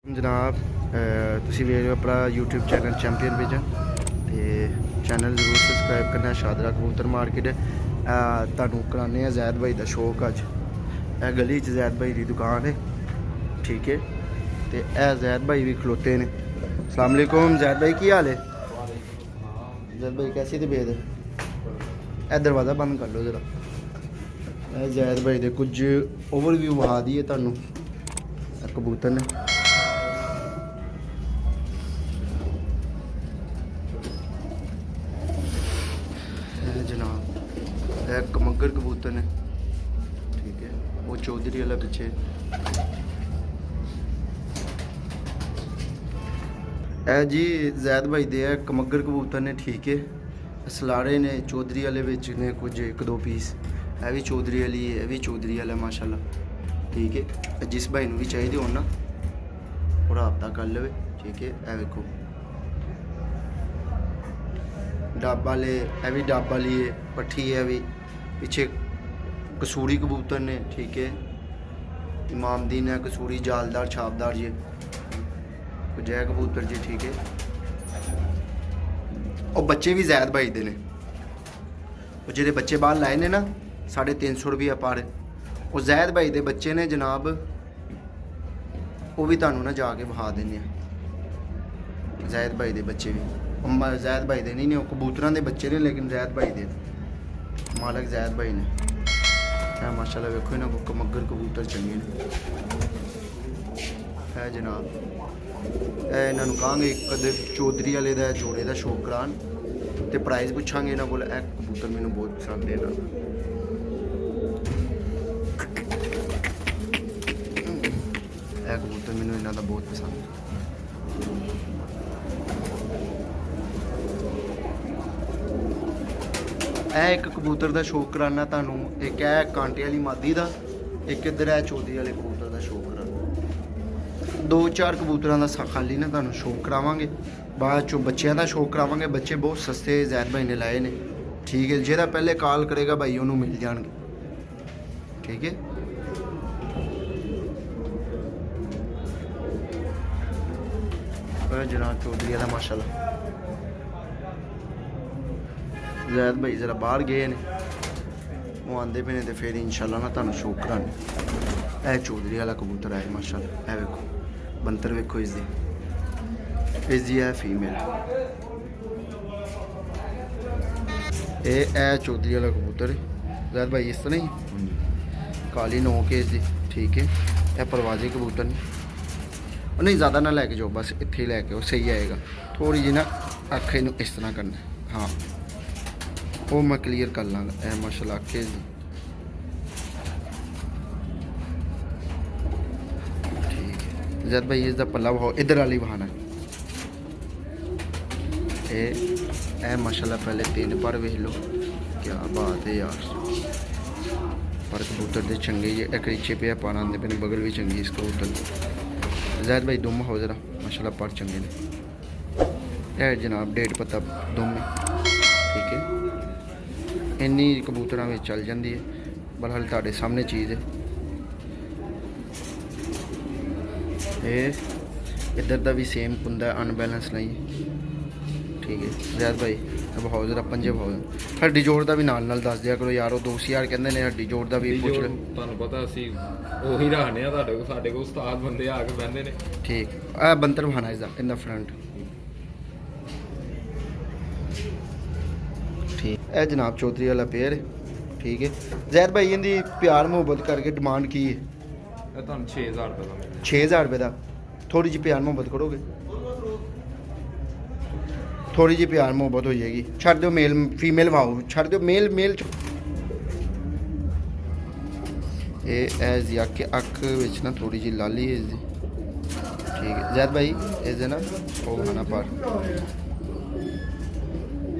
जनाब तुसीं वेख रहे हो अपना यूट्यूब चैनल चैंपियन विजन ते चैनल जरूर सबसक्राइब करना। शादरा कबूतर मार्केट तुहानूं कराने जैद भाई का शौक अज गली च जैद भाई की दुकान है, ठीक है। तो यह जैद भाई भी खलोते ने। अस्सलाम वालेकुम जैद भाई, की हाल है? जैद भाई कैसी तबीयत है? ए दरवाज़ा बंद कर लो जरा। जैद भाई दे कुछ ओवरव्यू विखा दिए तुहानूं कबूतर ने। जनाब यह कमगर कबूतर ने, ठीक है। वो चौधरी वाला पीछे ए जी जैद भाई दे कमगर कबूतर ने, ठीक है। सलारे ने चौधरी वाले बिच ने कुछ एक दो पीस, यह भी चौधरी वाली है, यह भी चौधरी वाला माशाल्लाह, ठीक है। जिस भाई भी चाहिए हो ना वो राबता कर ले, ठीक है। यह देखो डब वाले, यह भी डब वाली है, पट्ठी है भी पीछे। कसूरी कबूतर ने, ठीक है। इमामदीन है, कसूरी जालदार छापदार जी, जय कबूतर जी, ठीक है। और बच्चे भी जैद भाई दे ने, वो जो बच्चे बाहर लाए ने ना 350 रुपया पर, वो जैद भाई दे बच्चे ने जनाब। वो भी तुहानूं ना जाके विखा देने जैद भाई दे बच्चे भी। जैद भाई दे नहीं ने, कबूतरां दे बच्चे ने, लेकिन जैद भाई दे मालक जैद भाई ने। माशाल्लाह वेखो इन्हां को कमगर कबूतर चंगे ने है जनाब। इन्हां नूं कहांगे कदे चौधरी वाले दा जोड़े दा शौक करान ते प्राइस पुछांगे इन्हां कोल। कबूतर मैनूं बहुत पसंद है इन्हां दा। कबूतर मैनूं इन्हां दा बहुत पसंद है। एक कबूतर का शौक कराना तुहानूं, एक है कांटे वाली मादी का, एक इधर है चौधरी वाले कबूतर का शौक कराना। 2-4 कबूतरों का खाली ना तुहानूं शौक करावांगे, बाद चो बच्चों का शौक करावांगे। बच्चे बहुत सस्ते जैद भाई ने लाए ने, ठीक है। जिहदा पहले कॉल करेगा भाई उन्होंने मिल जाएंगे, ठीक है। जनाब चौधरी वाला माशाल्लाह जैद भाई जरा बाहर गए ने, वो आते पे ने, तो फिर इंशाल्लाह ना तुहानूं शौक कराने। यह चौधरी वाला कबूतर है माशाल्लाह। यह वेखो बंतर वेखो इसकी है फीमेल। यह चौधरी वाला कबूतर है जैद भाई, इस तरह ही काली नोक है इसकी, ठीक है। यह परवाजी कबूतर ने, नहीं ज़्यादा ना लैके जाओ, बस इत्थे ही लैके सही आएगा। थोड़ी जी ना अख इनू इस तरह करना, हाँ वो मैं क्लीयर कर लाँगा। ए माशाल्लाह के ठीक है। जद भाई इसका पल्ला बहाओ, इधर वाली बहाना ए माशाल्लाह। पहले 3 पर वेख लो, क्या बात है यार। पर कबूतर दे चंगे जी, एक रीचे पे पाना आते पे, बगल भी चंगी इस कबूतर। जैद भाई दुम हो जरा माशाल्लाह, पर चंगे ने। यह जनाब 1.5 पत्ता दुम है, ठीक है। इन्नी कबूतर में चल जाती है, बहरहाल तुहाडे सामने चीज़ है। ये इधर का भी सेम कुंदा अनबैलेंस नहीं, ठीक है। जैद भाई बहाओ जरा पंजे बहाओ। हड्डी जोड़ का भी नाल दस दिया करो यार, वो दोस्त यार कहते हैं हड्डी जोड़ का भी पुछ लो। तुहानूं पता असीं ओही रखने आ, साडे कोल उस्ताद बंदे आके बहंदे ने, ठीक। बंतर बहाना इसका इन फ्रंट, ठीक। यह जनाब चौधरी वाला पेयर है, ठीक है। जैद भाई इनकी प्यार मुहब्बत करके डिमांड की है? तुहानूं 6000 रुपये का। 6000 रुपये का। थोड़ी जी प्यार मुहब्बत करोगे? थोड़ी जी प्यार मुहब्बत हो जाएगी। छड़ दो मेल फीमेल वाओ, छड़ दो मेल मेल। ये अख विच ना थोड़ी जी लाली है इसकी, ठीक है। जैद भाई इस ना वो खाना पर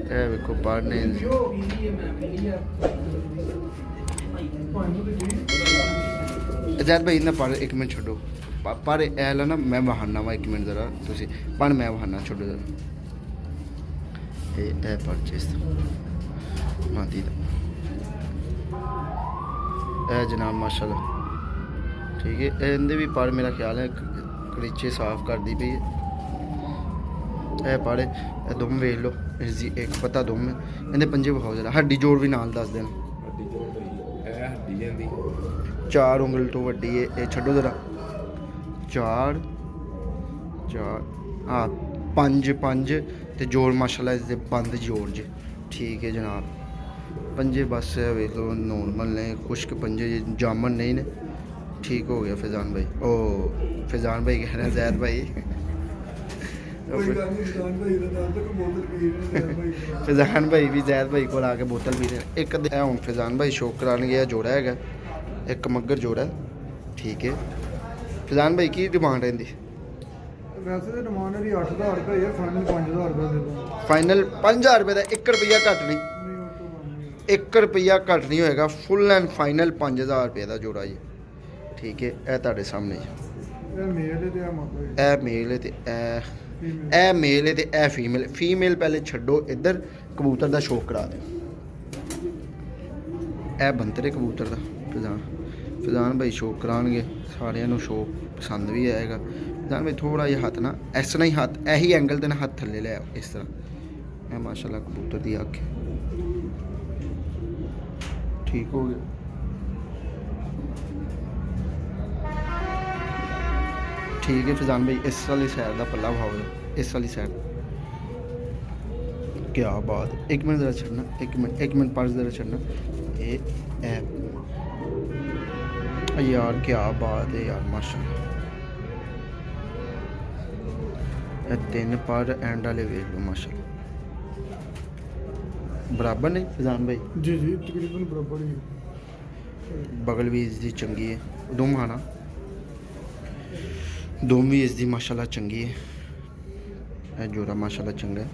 वेखो पर ने। जैद भाई इन्हें पर एक मिनट छोड़ो, पर एल ना मैं बहाना वा एक मिनट जरा तुसी पर मैं बहाना छोड़ो जरा। ये परचेस माती जनाब माशाल्लाह, ठीक है। इनके भी पर मेरा ख्याल है ਕਰੀਚੇ ਸਾਫ਼ ਕਰਦੀ ਪਈ ਹੈ। ਇਹ ਪਾੜੇ ਇਹ ਦੁੰਮ ਵੇਖ ਲਓ, ਇਸ ਦੀ ਇੱਕ ਪਤਾ ਦੁੰਮ ਹੈ। ਇਹਦੇ ਪੰਜੇ ਵਿਖਾਓ ਜਰਾ, ਹੱਡੀ ਜੋੜ ਵੀ ਨਾਲ ਦੱਸ ਦੇਣ। ਹੱਡੀ ਜੋੜ ਪਈ ਇਹ ਹੱਡੀ ਜਾਂਦੀ 4 ਉਂਗਲ ਤੋਂ ਵੱਡੀ ਹੈ ਇਹ, ਛੱਡੋ ਜਰਾ। 4 ਹਾਂ 5 ਤੇ ਜੋੜ ਮਾਸ਼ਾਅੱਲਾ ਇਸ ਦੇ ਬੰਦ ਜੋੜ ਜੇ। ਠੀਕ ਹੈ ਜਨਾਬ, ਪੰਜੇ ਬਸ ਵੇਖ ਲਓ ਨੋਰਮਲ ਨੇ, ਕੁਛ ਕੁ ਪੰਜੇ ਜਾਮਨ नहीं ने। ठीक हो गया फैज़ान भाई। ओ फैज़ान भाई कह रहे हैं जैद भाई फैज़ान भाई भी जैद भाई को आके बोतल पी रहे हैं। एक हूँ फैज़ान भाई शौक कराने गया जोड़ा है, एक मगर जोड़ा है। ठीक है फैज़ान भाई की डिमांड है इनकी? वैसे तो डिमांड है 8000 रुपये है, फाइनल 5000 रुपये दे दो। फाइनल 5000 रुपये का 1 रुपया घट नहीं, 1 रुपया घट नहीं होएगा। फुल एंड फाइनल 5000 रुपये का जोड़ा जी। ठीक है ਇਹ ਤੁਹਾਡੇ ਸਾਹਮਣੇ ਜੀ। ਇਹ ਮੇਲ ਹੈ ਤੇ ਆ ਮਾਦਾ ਹੈ। ਇਹ ਮੇਲ ਹੈ ਤੇ ਇਹ ਮੇਲ ਹੈ ਤੇ ਇਹ ਫੀਮੇਲ। ਫੀਮੇਲ ਪਹਿਲੇ ਛੱਡੋ ਇੱਧਰ, ਕਬੂਤਰ ਦਾ ਸ਼ੌਕ ਕਰਾ ਦਿਓ। ਇਹ ਬੰਤਰੇ ਕਬੂਤਰ ਦਾ ਫੈਜ਼ਾਨ ਭਾਈ ਸ਼ੌਕ ਕਰਾਉਣਗੇ, ਸਾਰਿਆਂ ਨੂੰ ਸ਼ੌਕ ਪਸੰਦ ਵੀ ਆਏਗਾ। ਫੈਜ਼ਾਨ ਭਾਈ ਥੋੜਾ ਜਿਹਾ ਹੱਥ ਨਾ ਇਸ ਤਰ੍ਹਾਂ ਹੀ ਹੱਥ ਇਹੀ ਐਂਗਲ ਤੇ ਨਾ ਹੱਥ ਥੱਲੇ ਲੈ ਆਓ ਇਸ ਤਰ੍ਹਾਂ। ਇਹ ਮਾਸ਼ਾਅੱਲਾ ਕਬੂਤਰ ਦੀ ਅੱਖ ਹੈ। ਠੀਕ ਹੋ ਗਿਆ। ठीक है फैज़ान भाई इस वाली साइड का पल्ला भाव, इस वाली साइड क्या बात। एक मिनट ज़रा छड़ना, एक मिनट पास ज़रा छड़ना। ये यार क्या बात है यार माशाल्लाह। 3 पर एंड वाले वेख लो माशाल्लाह, बराबर नहीं फैज़ान भाई? जी जी तकरीबन बराबर ही है। बगल भी इसकी चंगी है, दुम आना दुम भी इसकी माशाल्लाह चंगी है। जोड़ा माशाल्लाह चंगा है।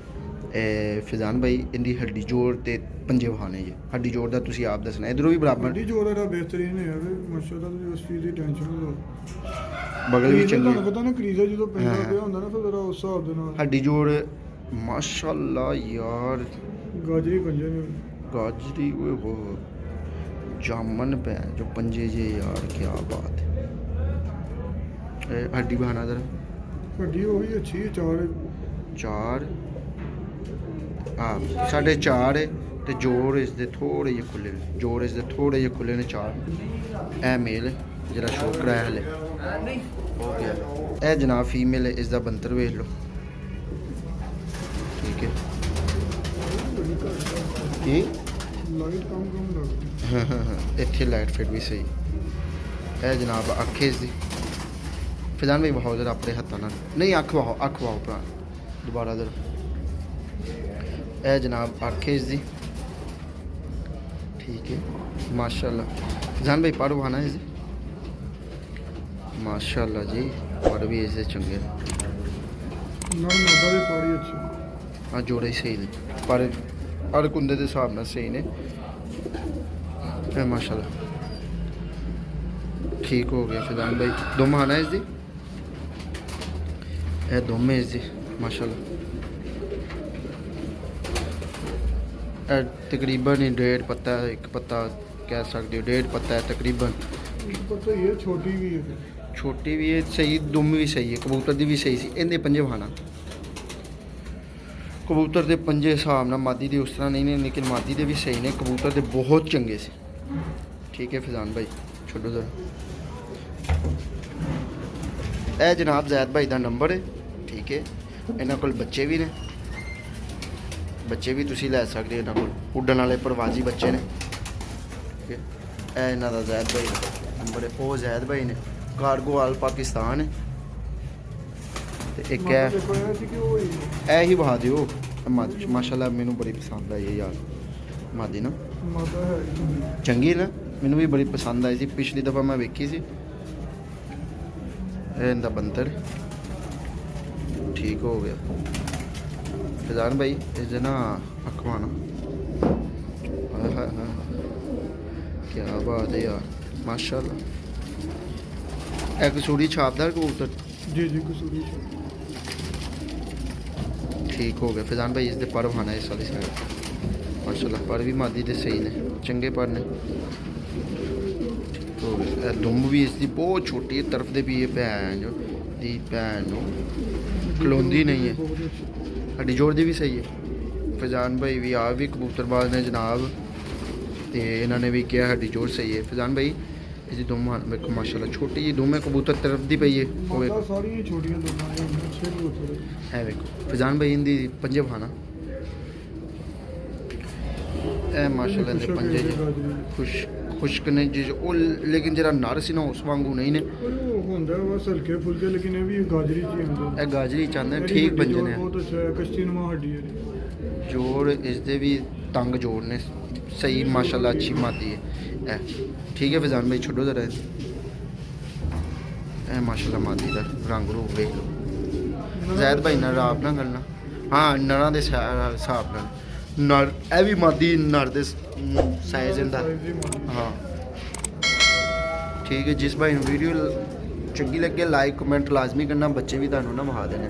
फैज़ान भाई इनकी हड्डी जोड़ ते पंजे वहाने जी। हड्डी जोड़ का तुसी आप दसना, इधरों भी बराबर हड्डी जोड़ है बेहतरीन है माशाल्लाह, तुसी उस चीज़ की टेंशन ना लो। बगल भी चंगी ਤੁਹਾਨੂੰ ਪਤਾ ਨਾ ਕਰੀਜ਼ਾ ਜਦੋਂ ਪੈਂਦਾ ਪਿਆ ਹੁੰਦਾ ਨਾ, ਫਿਰ ਜ਼ਰਾ ਉਸ ਹਿਸਾਬ ਦੇ ਨਾਲ हड्डी जोड़ माशाल्लाह यार। ਗਾਜਰੀ ਪੰਜੇ ਨੇ। गाजरी वो जामन पे जो पंजे जे यार क्या बात है। हड्डी बहाना जरा। हड्डी वही अच्छी है, 4 हाँ 4.5 है ते जोड़ इसके थोड़े जे खुले ने, जोड़ इसके थोड़े जे खुले ने 4। ए मेल है जरा शौक कराया हले हो गया। ए जनाब फीमेल है, इसका बंतर वेख लो। ठीक है की लाइट कम लगती हाँ इतने लाइट फिट भी सही। ए जनाब अख इसकी फैज़ान भाई बहाओ जरा अपने हत्थों ना, नहीं अख बहाओ भरा दोबारा जरा। ए जनाब अख इसकी। ठीक है माशाल्लाह। फैज़ान भाई पढ़ बहाना इसकी माशाल्लाह जी, पढ़ भी इससे चंगे ना मादा भी पड़ी अच्छी। हाँ जोड़े ही सही ने, पर कुंदे के हिसाब नाल सही ने। माशाल्लाह ठीक हो गया फैज़ान भाई। दुम आना इसकी, यह दुम है इसकी माशाल्लाह। तकरीबन 1.5 पत्ता 1 पत्ता कह सकते हो, 1.5 पत्ता है तकरीबन। पता ही है छोटी भी है, छोटी भी है सही, दुम भी सही है, कबूतर दी भी सही सी। इन्हें पंजे वहाना कबूतर के पंजे हिसाब नाल मादी दे उस तरह नहीं ने, लेकिन मादी दे भी सही ने, कबूतर दे बहुत चंगे से। ठीक है फैज़ान भाई छोड़ो जरा। ए जनाब जैद भाई का नंबर है। ठीक है इन्हों को बच्चे भी ने, बच्चे भी तुसी लै सकते हो इन्हों को, उड्डण वाले प्रवासी बच्चे ने। ठीक है ए इन्हों का जैद भाई का नंबर है। वो जैद भाई ने कार्गो आल पाकिस्तान है। ते एक है ए ही बहा दियो माशाल्लाह, मैनू बड़ी पसंद आई है यार मादी ना, मादा है चंगी ना, मैनू भी बड़ी पसंद आई थी। पिछली दफ़ा मैं वेखी सी। इनका बंतर ठीक हो गया फैज़ान भाई। इस ना अखवाना क्या बात है यार माशाल्लाह। एक कसूरी छापदार कबूतर। जी जी कसूरी ठीक हो गया फैज़ान भाई। इसके पर खाना इस वाली साइड माशाल्लाह, पर भी मादी दे सही ने, चंगे पर ने। ठीक हो गया। दुम भी इसकी बहुत छोटी है, तरफ दे भी ये भैन जो ਦੀ ਭੈਣ ਨੂੰ ਖਲੋਂਦੀ ਨਹੀਂ ਹੈ। ਬਹੁਤ ਅੱਛੀ। ਹੱਡੀ ਜੋੜ ਦੀ ਵੀ ਸਹੀ ਹੈ। ਫੈਜ਼ਾਨ ਭਾਈ ਵੀ ਆ ਵੀ ਕਬੂਤਰਬਾਜ਼ ਨੇ ਜਨਾਬ, ਤੇ ਇਹਨਾਂ ਨੇ ਵੀ ਕਿਹਾ ਹੱਡੀ ਜੋੜ ਸਹੀ ਹੈ। ਫੈਜ਼ਾਨ ਭਾਈ ਇਹਦੀ ਦੋਵਾਂ ਵੇਖੋ ਮਾਸ਼ਾਅੱਲਾ ਛੋਟੀ ਜਿਹੀ ਦੋਵੇਂ ਕਬੂਤਰ ਤਰਫ ਦੀ ਪਈ ਹੈ। ਉਹ ਮਾਤਾ ਵੇਖੋ ਸਾਰੀਆਂ ਛੋਟੀਆਂ ਦੋਨਾਂ ਨੇ ਅੱਛੇ ਕਬੂਤਰ। ਹੈ ਵੇਖੋ ਫੈਜ਼ਾਨ ਭਾਈ ਇਹਦੀ ਪੰਜੇ ਖਾਣਾ ਇਹ ਮਾਸ਼ਾਅੱਲਾ ਦੇ ਪੰਜੇ ਖੁਸ਼ਕ ਨੇ ਜੀ ਉਹ, ਲੇਕਿਨ ਜਿਹੜਾ ਨਰ ਸੀ ਨਾ ਉਸ ਵਾਂਗੂ ਨਹੀਂ ਨੇ। ਉਹ ਹੁੰਦਾ ਬਸ ਹਲਕੇ ਫੁਲਕੇ, ਲੇਕਿਨ ਇਹ ਵੀ ਗਾਜਰੀ ਚ ਹੀ ਹੁੰਦਾ। ਇਹ ਗਾਜਰੀ ਚਾਹੁੰਦੇ ਇਹਦੀ ਠੀਕ ਹੱਡੀ ਪੰਜੇ ਜੋੜ ਨੇ। ਬਹੁਤ ਅੱਛਾ ਹੈ, ਕਸ਼ਤੀ ਨੁਮਾ ਹੱਡੀ ਹੈ। ਜੋੜ ਇਸ ਦੇ ਵੀ ਤੰਗ ਜੋੜ ਨੇ ਸਹੀ ਮਾਸ਼ਾਅੱਲਾ ਅੱਛੀ ਮਾਦੀ ਹੈ ਇਹ। ਠੀਕ ਹੈ ਫੈਜ਼ਾਨ ਭਾਈ ਛੱਡੋ ਜ਼ਰਾ ਇਹ ਮਾਸ਼ਾਅੱਲਾ ਮਾਦੀ ਦਾ ਰੰਗ ਰੂਪ ਵੇਖ ਲਓ। ਜ਼ੈਦ ਭਾਈ ਨਾਲ ਰਾਬ ਨਾ ਕਰਨਾ। ਹਾਂ ਨਰਾਂ ਦੇ ਹਿਸਾਬ ਨਾਲ ਨਰ ਇਹ ਵੀ ਮਾਦੀ ਨਰ ਦੇ ਸਾਈਜ਼ ਦਾ। ਹਾਂ ਠੀਕ ਹੈ। ਜਿਸ ਭਾਈ ਨੂੰ ਵੀਡੀਓ ਚੰਗੀ ਲੱਗੇ ਲਾਈਕ ਕਮੈਂਟ ਲਾਜ਼ਮੀ ਕਰਨਾ। ਬੱਚੇ ਵੀ ਤੁਹਾਨੂੰ ਨਾ ਵਿਖਾ ਦੇਣੇ।